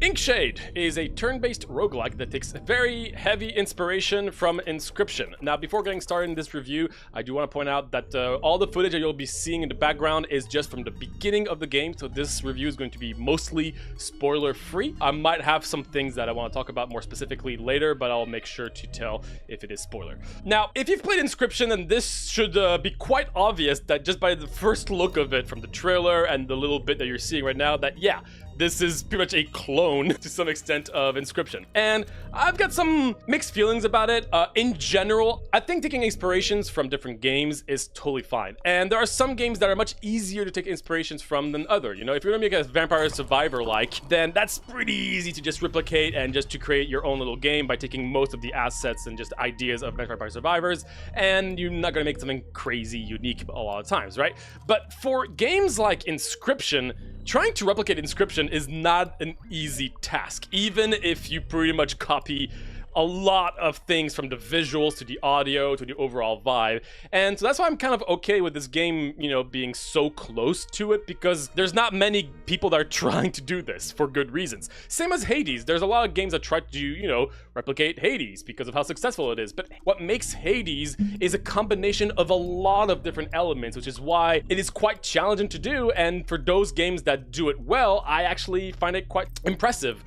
Inkshade is a turn-based roguelike that takes very heavy inspiration from Inscryption. Now, before getting started in this review, I do want to point out that all the footage that you'll be seeing in the background is just from the beginning of the game, so this review is going to be mostly spoiler-free. I might have some things that I want to talk about more specifically later, but I'll make sure to tell if it is spoiler. Now, if you've played Inscryption, then this should be quite obvious that just by the first look of it from the trailer and the little bit that you're seeing right now, that yeah, this is pretty much a clone to some extent of Inscryption. And I've got some mixed feelings about it. In general, I think taking inspirations from different games is totally fine. And there are some games that are much easier to take inspirations from than other. You know, if you're gonna make a Vampire Survivor-like, then that's pretty easy to just replicate and just to create your own little game by taking most of the assets and just ideas of Vampire Survivors, and you're not gonna make something crazy unique a lot of times, right? But for games like Inscryption, trying to replicate Inscryption is not an easy task, even if you pretty much copy a lot of things from the visuals to the audio to the overall vibe. And so that's why I'm kind of okay with this game, you know, being so close to it, because there's not many people that are trying to do this for good reasons. Same as Hades. There's a lot of games that try to, you know, replicate Hades because of how successful it is. But what makes Hades is a combination of a lot of different elements, which is why it is quite challenging to do. And for those games that do it well, I actually find it quite impressive,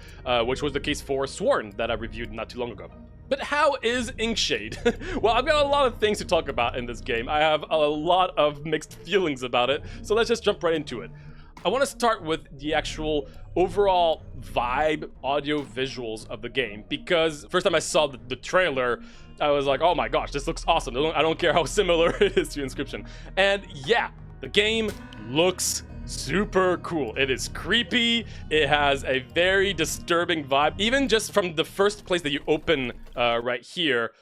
which was the case for Sworn that I reviewed not too long ago. But how is Inkshade? Well, I've got a lot of things to talk about in this game. I have a lot of mixed feelings about it, so let's just jump right into it. I want to start with the actual overall vibe, audio, visuals of the game, because first time I saw the trailer, I was like, oh my gosh, this looks awesome. I don't care how similar it is to Inscryption. And yeah, the game looks super cool. It is creepy. It has a very disturbing vibe. Even just from the first place that you open right here,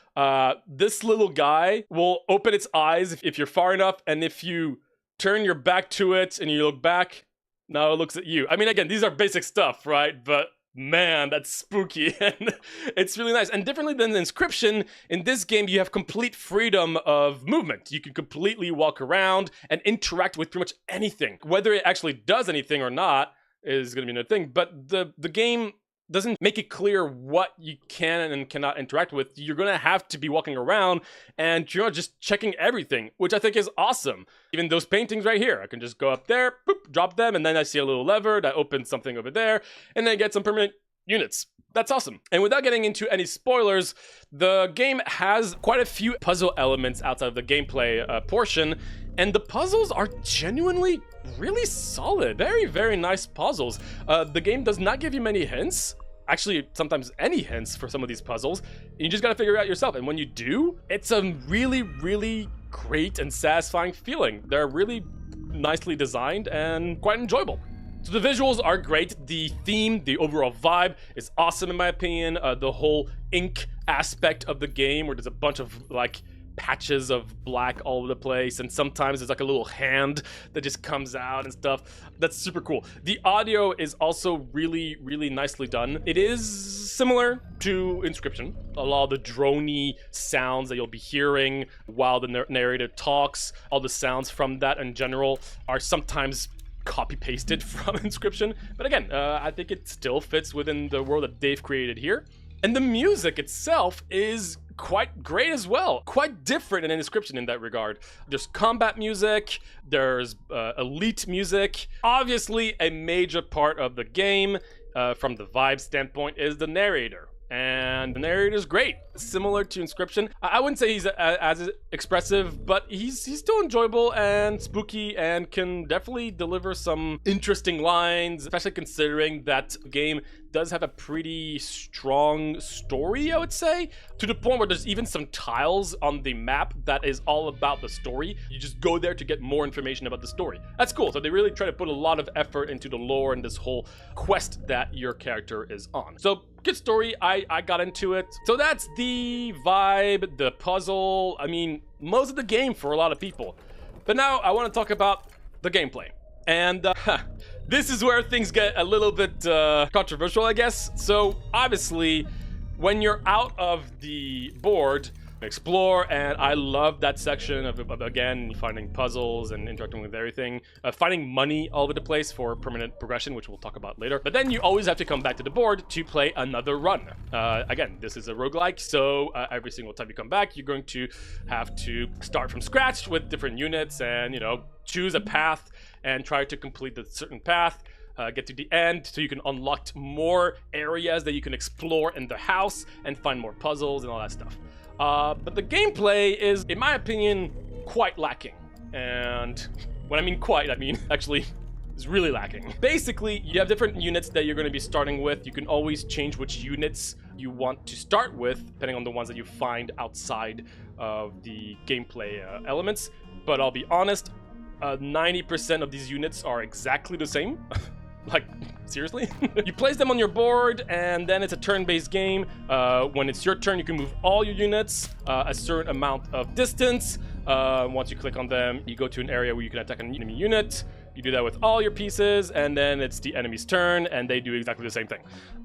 this little guy will open its eyes if you're far enough, and if you turn your back to it and you look back, now it looks at you. I mean, again, these are basic stuff, right? But man, that's spooky, and it's really nice. And differently than Inscryption, in this game you have complete freedom of movement. You can completely walk around and interact with pretty much anything. Whether it actually does anything or not is going to be another thing, but the game doesn't make it clear what you can and cannot interact with. You're going to have to be walking around and you're just checking everything, which I think is awesome. Even those paintings right here, I can just go up there, boop, drop them, and then I see a little lever that opens something over there, and then I get some permanent units. That's awesome. And without getting into any spoilers, the game has quite a few puzzle elements outside of the gameplay portion, and the puzzles are genuinely really solid. Very, very nice puzzles. The game does not give you many hints. Actually, sometimes any hints for some of these puzzles. You just gotta figure it out yourself. And when you do, it's a really, really great and satisfying feeling. They're really nicely designed and quite enjoyable. So the visuals are great. The theme, the overall vibe is awesome in my opinion. The whole ink aspect of the game, where there's a bunch of like patches of black all over the place, and sometimes there's like a little hand that just comes out and stuff. That's super cool. The audio is also really, really nicely done. It is similar to Inscryption. A lot of the droney sounds that you'll be hearing while the narrator talks, all the sounds from that in general are sometimes copy-pasted from Inscryption. But again, I think it still fits within the world that they've created here. And the music itself is quite great as well. Quite different in Inscryption in that regard. There's combat music, there's elite music. Obviously, a major part of the game, from the vibe standpoint, is the narrator. And the narrator is great, similar to Inscryption. I wouldn't say he's as expressive, but he's still enjoyable and spooky, and can definitely deliver some interesting lines, especially considering that the game does have a pretty strong story, I would say, to the point where there's even some tiles on the map that is all about the story. You just go there to get more information about the story. That's cool. So they really try to put a lot of effort into the lore and this whole quest that your character is on. So good story. I got into it. So that's the vibe, the puzzle. I mean, most of the game for a lot of people. But now I want to talk about the gameplay. And this is where things get a little bit controversial, I guess. So obviously, when you're out of the board, explore, and I love that section of again, finding puzzles and interacting with everything, finding money all over the place for permanent progression, which we'll talk about later. But then you always have to come back to the board to play another run. Again, this is a roguelike, so every single time you come back, you're going to have to start from scratch with different units and, you know, choose a path and try to complete the certain path. Get to the end so you can unlock more areas that you can explore in the house and find more puzzles and all that stuff. But the gameplay is, in my opinion, quite lacking. And when I mean quite, I mean actually is really lacking. Basically, you have different units that you're going to be starting with. You can always change which units you want to start with, depending on the ones that you find outside of the gameplay elements. But I'll be honest, 90% of these units are exactly the same. Like, seriously? You place them on your board, and then it's a turn-based game. When it's your turn, you can move all your units a certain amount of distance. Once you click on them, you go to an area where you can attack an enemy unit. You do that with all your pieces, and then it's the enemy's turn, and they do exactly the same thing.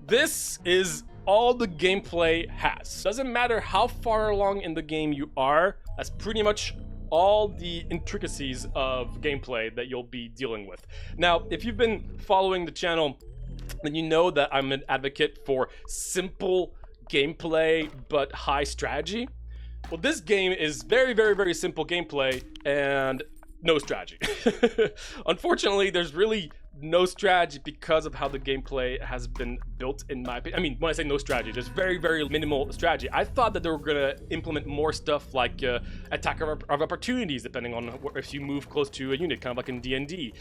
This is all the gameplay has. Doesn't matter how far along in the game you are, that's pretty much all the intricacies of gameplay that you'll be dealing with. Now, if you've been following the channel, then you know that I'm an advocate for simple gameplay but high strategy. Well, this game is very, very, very simple gameplay and no strategy. Unfortunately, there's really no strategy because of how the gameplay has been built, in my opinion. I mean, when I say no strategy, there's very, very minimal strategy. I thought that they were gonna implement more stuff like attack of opportunities, depending on if you move close to a unit, kind of like in D&D.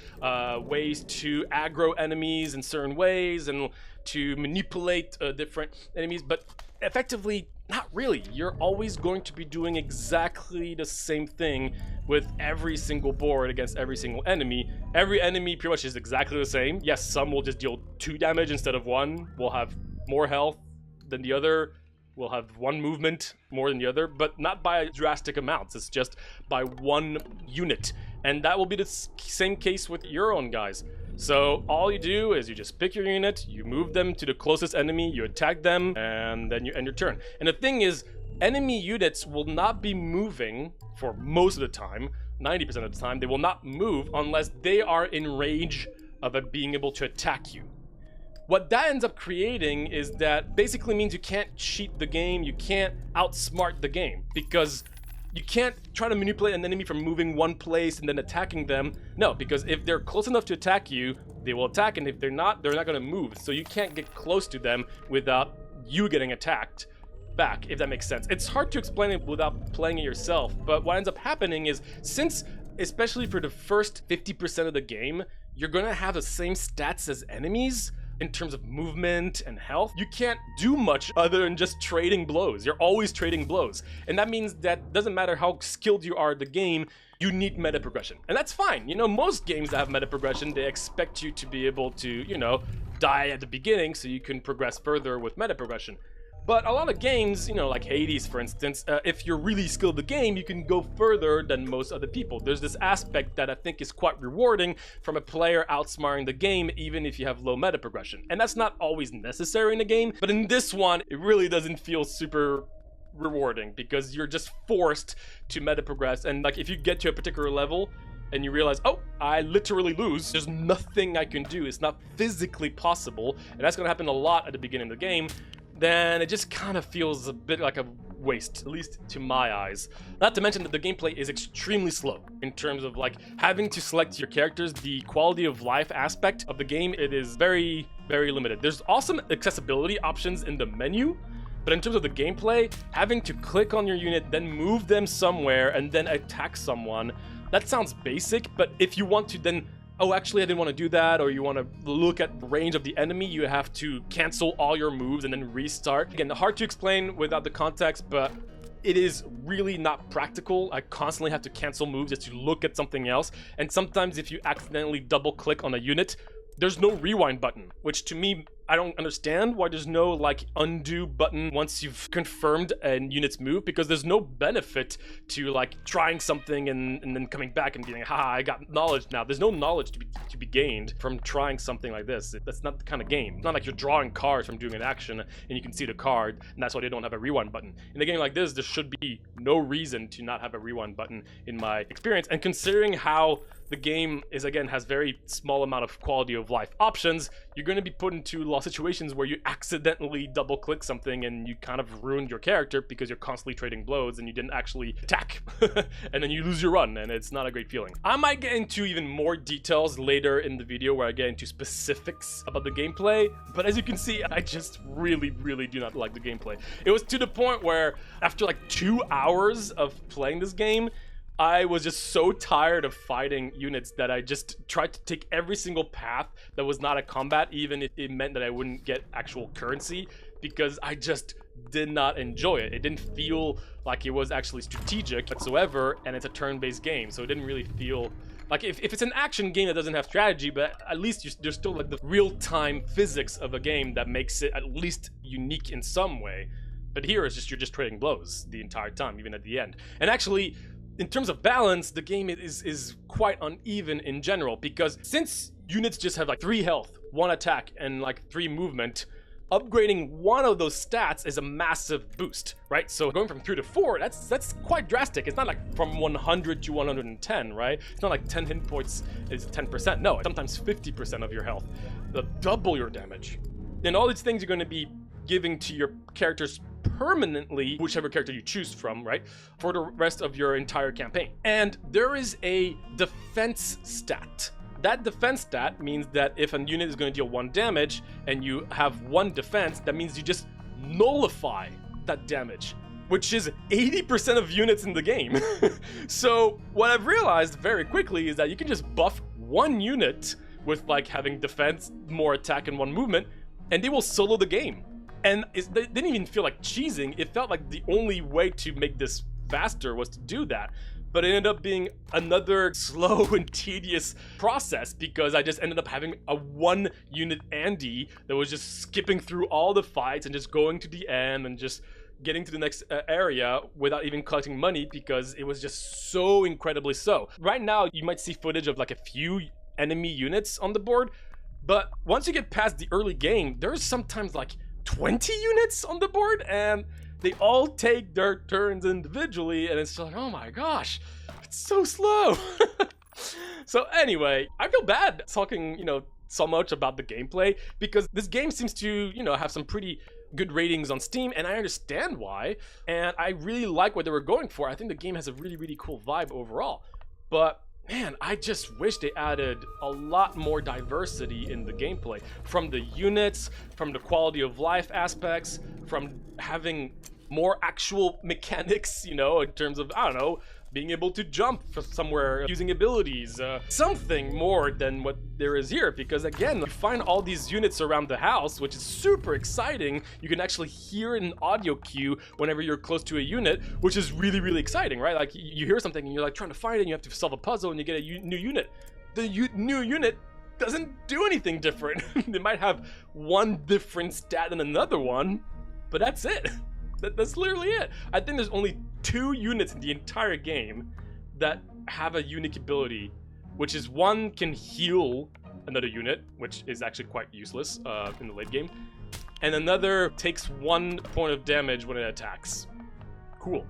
Ways to aggro enemies in certain ways and to manipulate different enemies, but effectively, not really. You're always going to be doing exactly the same thing with every single board against every single enemy. Every enemy pretty much is exactly the same. Yes, some will just deal 2 damage instead of 1. Will have more health than the other. Will have 1 movement more than the other, but not by drastic amounts. It's just by 1 unit. And that will be the same case with your own guys. So all you do is you just pick your unit, you move them to the closest enemy, you attack them, and then you end your turn. And the thing is, enemy units will not be moving for most of the time, 90% of the time. They will not move unless they are in range of being able to attack you. What that ends up creating is that basically means you can't cheat the game, you can't outsmart the game, because you can't try to manipulate an enemy from moving one place and then attacking them. No, because if they're close enough to attack you, they will attack, and if they're not going to move. So you can't get close to them without you getting attacked back, if that makes sense. It's hard to explain it without playing it yourself, but what ends up happening is, since, especially for the first 50% of the game, you're going to have the same stats as enemies, in terms of movement and health, you can't do much other than just trading blows. You're always trading blows. And that means that doesn't matter how skilled you are at the game, you need meta progression. And that's fine. You know, most games that have meta progression, they expect you to be able to, you know, die at the beginning so you can progress further with meta progression. But a lot of games, you know, like Hades, for instance, if you're really skilled at the game, you can go further than most other people. There's this aspect that I think is quite rewarding from a player outsmarting the game, even if you have low meta progression. And that's not always necessary in a game, but in this one, it really doesn't feel super rewarding because you're just forced to meta progress. And like, if you get to a particular level and you realize, oh, I literally lose, there's nothing I can do. It's not physically possible. And that's gonna happen a lot at the beginning of the game. Then it just kind of feels a bit like a waste, at least to my eyes. Not to mention that the gameplay is extremely slow in terms of like having to select your characters. The quality of life aspect of the game, it is very, very limited. There's awesome accessibility options in the menu, but in terms of the gameplay, having to click on your unit, then move them somewhere, and then attack someone, that sounds basic, but if you want to then, oh, actually I didn't want to do that, or you want to look at the range of the enemy, you have to cancel all your moves and then restart. Again, hard to explain without the context, but it is really not practical. I constantly have to cancel moves just to look at something else, and sometimes if you accidentally double click on a unit, there's no rewind button, which to me, I don't understand why there's no like undo button once you've confirmed a unit's move, because there's no benefit to like trying something and then coming back and being, haha, I got knowledge now. There's no knowledge to be gained from trying something like this. That's not the kind of game. It's not like you're drawing cards from doing an action and you can see the card, and that's why they don't have a rewind button. In a game like this, there should be no reason to not have a rewind button in my experience. And considering how the game has very small amount of quality of life options, you're going to be put into situations where you accidentally double click something and you kind of ruined your character because you're constantly trading blows and you didn't actually attack. And then you lose your run, and it's not a great feeling. I might get into even more details later in the video where I get into specifics about the gameplay, but as you can see, I just really do not like the gameplay. It was to the point where after like 2 hours of playing this game, I was just so tired of fighting units that I just tried to take every single path that was not a combat, even if it meant that I wouldn't get actual currency, because I just did not enjoy it. It didn't feel like it was actually strategic whatsoever, and it's a turn-based game, so it didn't really feel like if it's an action game that doesn't have strategy, but at least there's still like the real-time physics of a game that makes it at least unique in some way. But here it's just you're just trading blows the entire time, even at the end. And actually, in terms of balance, the game is quite uneven in general, because since units just have like 3 health, 1 attack, and like 3 movement, upgrading one of those stats is a massive boost, right? So going from 3 to 4, that's quite drastic. It's not like from 100 to 110, right? It's not like 10 hit points is 10%. No, it's sometimes 50% of your health. Double your damage. And all these things you're going to be giving to your characters permanently, whichever character you choose from, right, for the rest of your entire campaign. And there is a defense stat. That defense stat means that if a unit is going to deal 1 damage and you have 1 defense, that means you just nullify that damage, which is 80% of units in the game. So what I've realized very quickly is that you can just buff 1 unit with like having defense, more attack, and 1 movement, and they will solo the game. And it didn't even feel like cheesing. It felt like the only way to make this faster was to do that. But it ended up being another slow and tedious process, because I just ended up having a 1 unit Andy that was just skipping through all the fights and just going to the end and just getting to the next area without even collecting money, because it was just so incredibly slow. Right now, you might see footage of like a few enemy units on the board, but once you get past the early game, there's sometimes like 20 units on the board, and they all take their turns individually, and it's just like, oh my gosh, it's so slow. So anyway, I feel bad talking, so much about the gameplay, because this game seems to, have some pretty good ratings on Steam, and I understand why, and I really like what they were going for. I think the game has a really cool vibe overall, but man, I just wish they added a lot more diversity in the gameplay. From the units, from the quality of life aspects, from having more actual mechanics, in terms of, I don't know, being able to jump from somewhere, using abilities, something more than what there is here. Because again, you find all these units around the house, which is super exciting. You can actually hear an audio cue whenever you're close to a unit, which is really exciting, right? Like you hear something and you're like trying to find it, and you have to solve a puzzle, and you get a new unit. The new unit doesn't do anything different. They might have 1 different stat than another one, but that's it. That's literally it. I think there's only 2 units in the entire game that have a unique ability, which is 1 can heal another unit, which is actually quite useless in the late game, and another takes 1 point of damage when it attacks. Cool.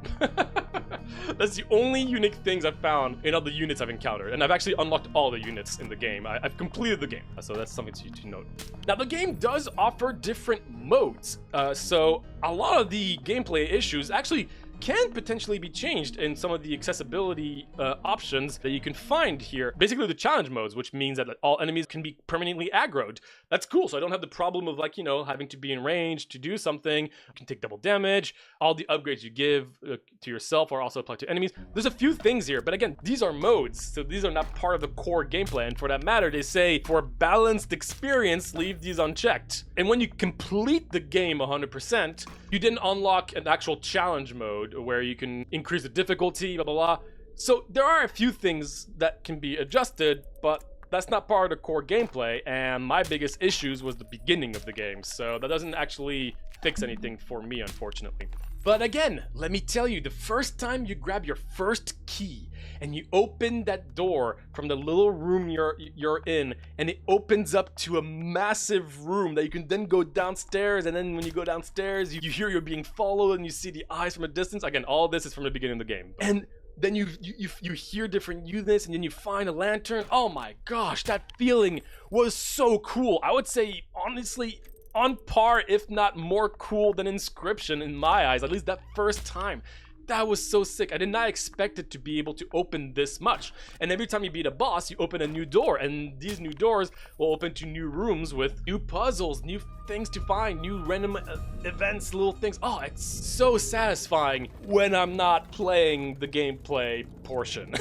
That's the only unique things I've found in all the units I've encountered, and I've actually unlocked all the units in the game. I've completed the game, so that's something to note. Now, the game does offer different modes, so a lot of the gameplay issues actually can potentially be changed in some of the accessibility options that you can find here. Basically the challenge modes, which means that all enemies can be permanently aggroed. That's cool, so I don't have the problem of like, having to be in range to do something. You can take double damage. All the upgrades you give to yourself are also applied to enemies. There's a few things here, but again, these are modes, so these are not part of the core gameplay, and for that matter, they say, for balanced experience, leave these unchecked. And when you complete the game 100%, you didn't unlock an actual challenge mode where you can increase the difficulty, blah, blah, blah. So there are a few things that can be adjusted, but that's not part of the core gameplay, and my biggest issues was the beginning of the game, so that doesn't actually fix anything for me, unfortunately. But again, let me tell you, the first time you grab your first key and you open that door from the little room you're in, and it opens up to a massive room that you can then go downstairs, and then when you go downstairs, you hear you're being followed and you see the eyes from a distance. Again, all this is from the beginning of the game. And then you hear different units, and then you find a lantern. Oh my gosh, that feeling was so cool. I would say, honestly, on par, if not more cool than Inscryption in my eyes, at least that first time. That was so sick. I did not expect it to be able to open this much. And every time you beat a boss, you open a new door, and these new doors will open to new rooms with new puzzles, new things to find, new random events, little things. Oh, it's so satisfying when I'm not playing the gameplay portion.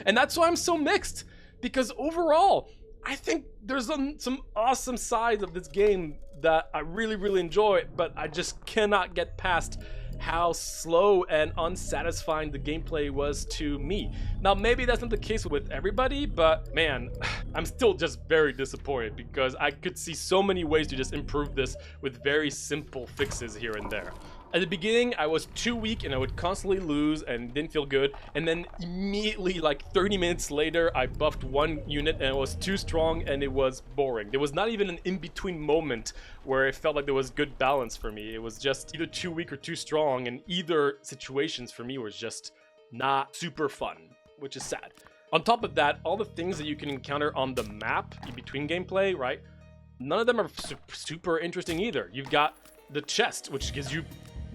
And that's why I'm so mixed, because overall, I think there's some awesome sides of this game that I really, really enjoy, but I just cannot get past how slow and unsatisfying the gameplay was to me. Now, maybe that's not the case with everybody, but man, I'm still just very disappointed because I could see so many ways to just improve this with very simple fixes here and there. At the beginning, I was too weak and I would constantly lose and didn't feel good. And then immediately, like 30 minutes later, I buffed one unit and it was too strong and it was boring. There was not even an in-between moment where it felt like there was good balance for me. It was just either too weak or too strong, and either situations for me was just not super fun, which is sad. On top of that, all the things that you can encounter on the map in between gameplay, right? None of them are super interesting either. You've got the chest, which gives you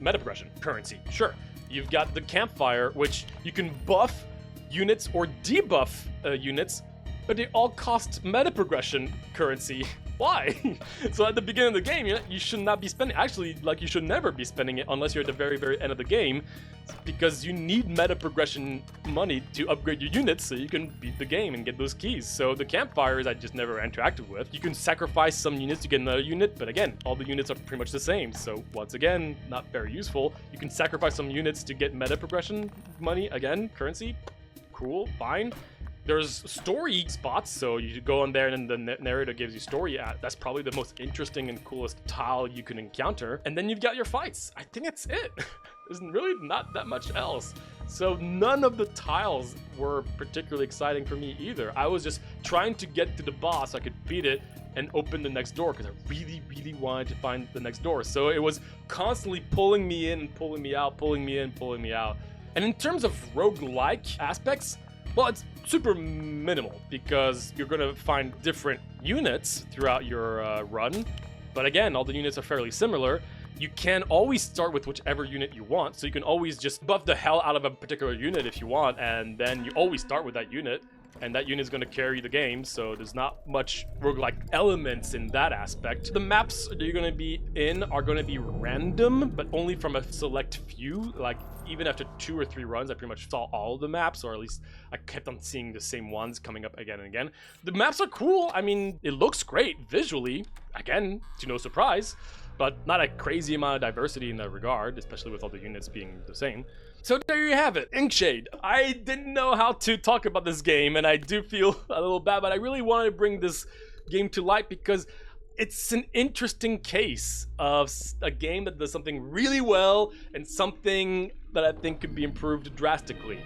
meta progression currency, sure. You've got the campfire, which you can buff units or debuff units, but they all cost meta progression currency. Why? So at the beginning of the game, you should not be spending, actually, like, you should never be spending it unless you're at the very end of the game, because you need meta progression money to upgrade your units so you can beat the game and get those keys. So the campfires I just never interacted with. You can sacrifice some units to get another unit, but again, all the units are pretty much the same, so once again, not very useful. You can sacrifice some units to get meta progression money, again, currency, cool, fine. There's story spots, so you go on there and then the narrator gives you story. That's probably the most interesting and coolest tile you can encounter. And then you've got your fights. I think that's it. There's really not that much else. So none of the tiles were particularly exciting for me either. I was just trying to get to the boss so I could beat it and open the next door, because I really wanted to find the next door. So it was constantly pulling me in and pulling me out, pulling me in, pulling me out. And in terms of roguelike aspects, well, it's super minimal because you're going to find different units throughout your run. But again, all the units are fairly similar. You can always start with whichever unit you want, so you can always just buff the hell out of a particular unit if you want, and then you always start with that unit, and that unit is going to carry the game, so there's not much roguelike elements in that aspect. The maps that you're going to be in are going to be random, but only from a select few. Like, even after 2 or 3 runs, I pretty much saw all of the maps, or at least I kept on seeing the same ones coming up again and again. The maps are cool. I mean, it looks great visually, again, to no surprise, but not a crazy amount of diversity in that regard, especially with all the units being the same. So there you have it, Inkshade. I didn't know how to talk about this game, and I do feel a little bad, but I really wanted to bring this game to light because it's an interesting case of a game that does something really well and something that I think could be improved drastically.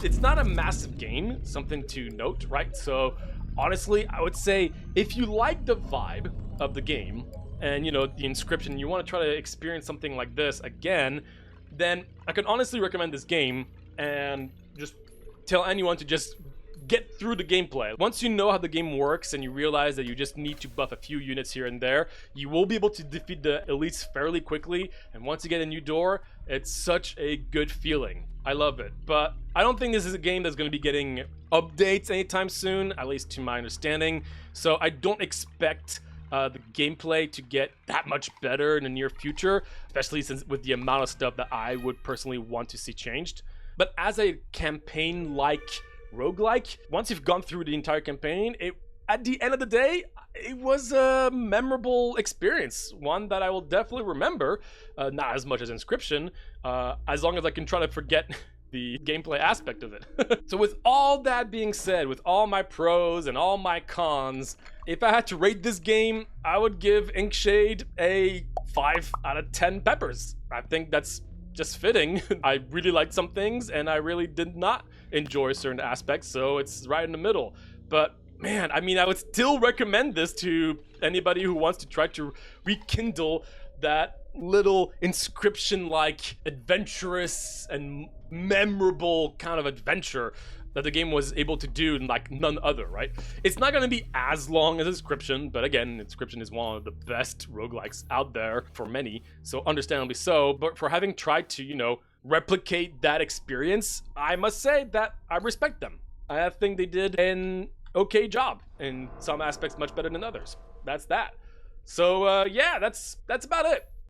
It's not a massive game, something to note, right? So honestly, I would say if you like the vibe of the game and, you know, the Inscryption, you want to try to experience something like this again, then I can honestly recommend this game and just tell anyone to just get through the gameplay. Once you know how the game works and you realize that you just need to buff a few units here and there, you will be able to defeat the elites fairly quickly, and once you get a new door, it's such a good feeling. I love it, but I don't think this is a game that's going to be getting updates anytime soon, at least to my understanding, so I don't expect the gameplay to get that much better in the near future, especially since with the amount of stuff that I would personally want to see changed. But as a campaign-like roguelike, once you've gone through the entire campaign, at the end of the day, it was a memorable experience, one that I will definitely remember, not as much as Inscryption, as long as I can try to forget the gameplay aspect of it. So with all that being said, with all my pros and all my cons, if I had to rate this game, I would give Inkshade a 5 out of 10 peppers. I think that's just fitting. I really liked some things and I really did not enjoy certain aspects, so it's right in the middle. But man, I mean, I would still recommend this to anybody who wants to try to rekindle that little Inscryption-like adventurous and memorable kind of adventure that the game was able to do like none other, right? It's not going to be as long as Inscryption, but again, Inscryption is one of the best roguelikes out there for many, so understandably so. But for having tried to, you know, replicate that experience, I must say that I respect them. I think they did an okay job, in some aspects much better than others. That's that. So yeah, that's about it.